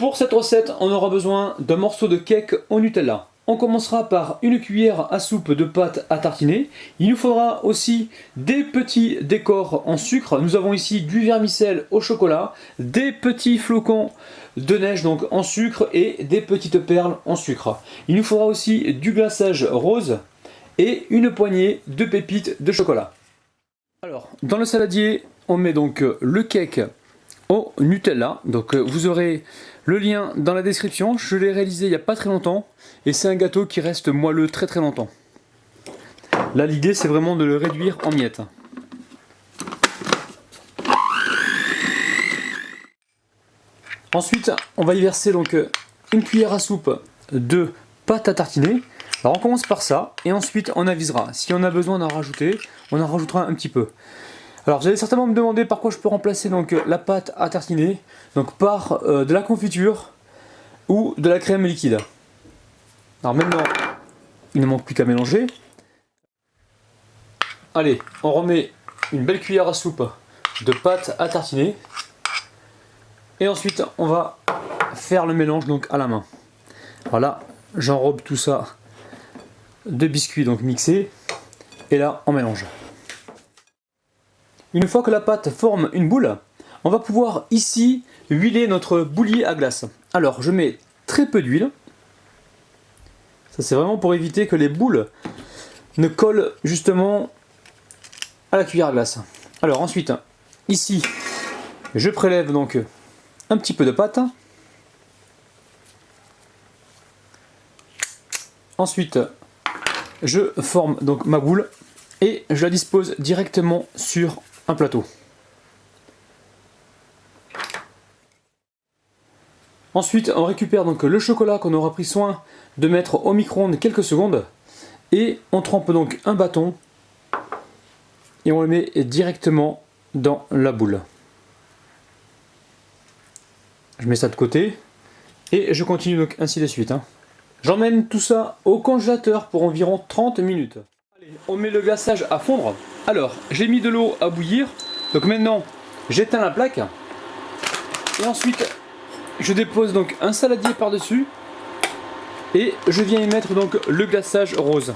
Pour cette recette, on aura besoin d'un morceau de cake au Nutella. On commencera par une cuillère à soupe de pâte à tartiner. Il nous faudra aussi des petits décors en sucre. Nous avons ici du vermicelle au chocolat, des petits flocons de neige donc en sucre et des petites perles en sucre. Il nous faudra aussi du glaçage rose et une poignée de pépites de chocolat. Alors, dans le saladier, on met donc le cake au Nutella. Donc vous aurez le lien dans la description. Je l'ai réalisé il n'y a pas très longtemps et c'est un gâteau qui reste moelleux très très longtemps. Là l'idée c'est vraiment de le réduire en miettes. Ensuite on va y verser donc une cuillère à soupe de pâte à tartiner. Alors on commence par ça et ensuite on avisera. Si on a besoin d'en rajouter, on en rajoutera un petit peu. Alors vous allez certainement me demander par quoi je peux remplacer donc la pâte à tartiner donc par de la confiture ou de la crème liquide. Alors maintenant, il ne manque plus qu'à mélanger. Allez, on remet une belle cuillère à soupe de pâte à tartiner. Et ensuite, on va faire le mélange donc à la main. Voilà, j'enrobe tout ça de biscuits donc mixés. Et là, on mélange. Une fois que la pâte forme une boule, on va pouvoir ici huiler notre bouillie à glace. Alors, je mets très peu d'huile. Ça c'est vraiment pour éviter que les boules ne collent justement à la cuillère à glace. Alors ensuite, ici, je prélève donc un petit peu de pâte. Ensuite, je forme donc ma boule et je la dispose directement sur un plateau. Ensuite, on récupère donc le chocolat qu'on aura pris soin de mettre au micro-ondes quelques secondes et on trempe donc un bâton et on le met directement dans la boule. Je mets ça de côté et je continue donc ainsi de suite. J'emmène tout ça au congélateur pour environ 30 minutes. Allez, on met le glaçage à fondre. Alors, j'ai mis de l'eau à bouillir. Donc maintenant, j'éteins la plaque et ensuite je dépose donc un saladier par-dessus et je viens y mettre donc le glaçage rose.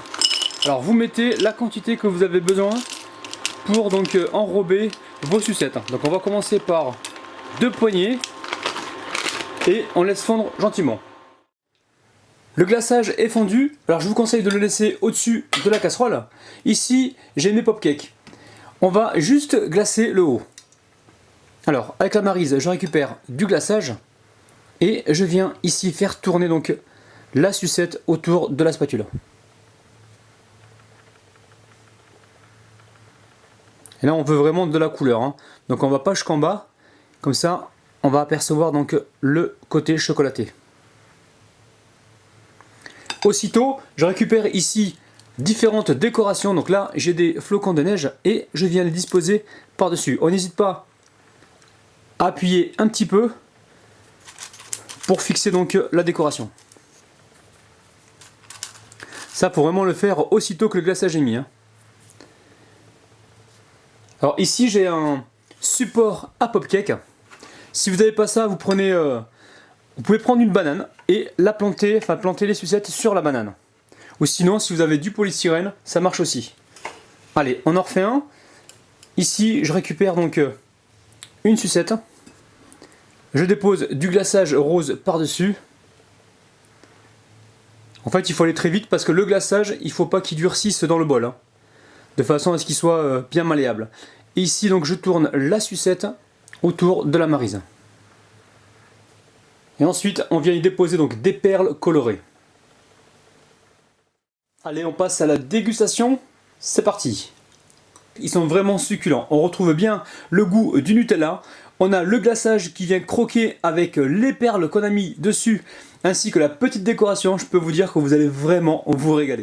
Alors vous mettez la quantité que vous avez besoin pour donc enrober vos sucettes. Donc on va commencer par 2 poignées et on laisse fondre gentiment. Le glaçage est fondu, alors je vous conseille de le laisser au-dessus de la casserole. Ici j'ai mes pop-cakes. On va juste glacer le haut. Alors avec la maryse je récupère du glaçage. Et je viens ici faire tourner donc la sucette autour de la spatule. Et là on veut vraiment de la couleur. Donc on va pas jusqu'en bas. Comme ça on va apercevoir donc le côté chocolaté. Aussitôt je récupère ici différentes décorations. Donc là j'ai des flocons de neige et je viens les disposer par dessus. On n'hésite pas à appuyer un petit peu pour fixer donc la décoration. Ça faut vraiment le faire aussitôt que le glaçage est mis. Alors ici j'ai un support à pop-cake. Si vous n'avez pas ça, vous pouvez prendre une banane et la planter, planter les sucettes sur la banane. Ou sinon si vous avez du polystyrène, ça marche aussi. Allez, on en refait un. Ici je récupère donc une sucette. Je dépose du glaçage rose par-dessus. En fait, il faut aller très vite parce que le glaçage, il ne faut pas qu'il durcisse dans le bol. De façon à ce qu'il soit bien malléable. Et ici, donc, je tourne la sucette autour de la maryse. Et ensuite, on vient y déposer donc des perles colorées. Allez, on passe à la dégustation. C'est parti. Ils sont vraiment succulents. On retrouve bien le goût du Nutella. On a le glaçage qui vient croquer avec les perles qu'on a mis dessus, ainsi que la petite décoration. Je peux vous dire que vous allez vraiment vous régaler.